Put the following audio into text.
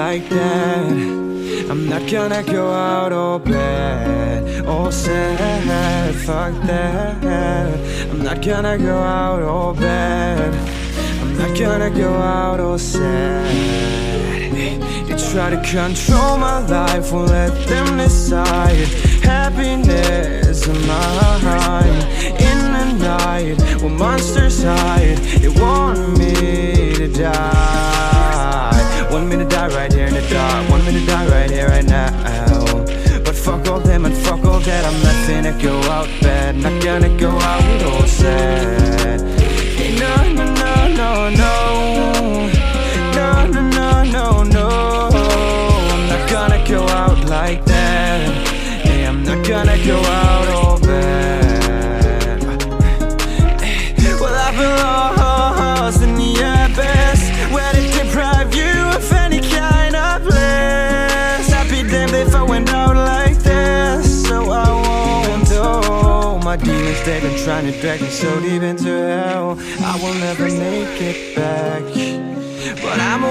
like that. I'm not gonna go out all bad, all sad, fuck that. I'm not gonna go out all bad, I'm not gonna go out all sad. They try to control my life, won't let them decide. Happiness in mine. In the night, when monsters hide, they want me to die. Want me to die right here in the dark, want me to die right here, right now. But fuck all them and fuck all that, I'm not finna go out bad. Not gonna go out all sad. Hey, no, no, no, no, no. No, no, no, no, no. I'm not gonna go out like that. Hey, I'm not gonna go out all bad. Well, I've been lost in the abyss, where they deprive you of any kind of bliss. I'd be damned if I went out like this, so I won't do. My demons, they've been trying to drag me so deep into hell, I will never make it back. But I'm a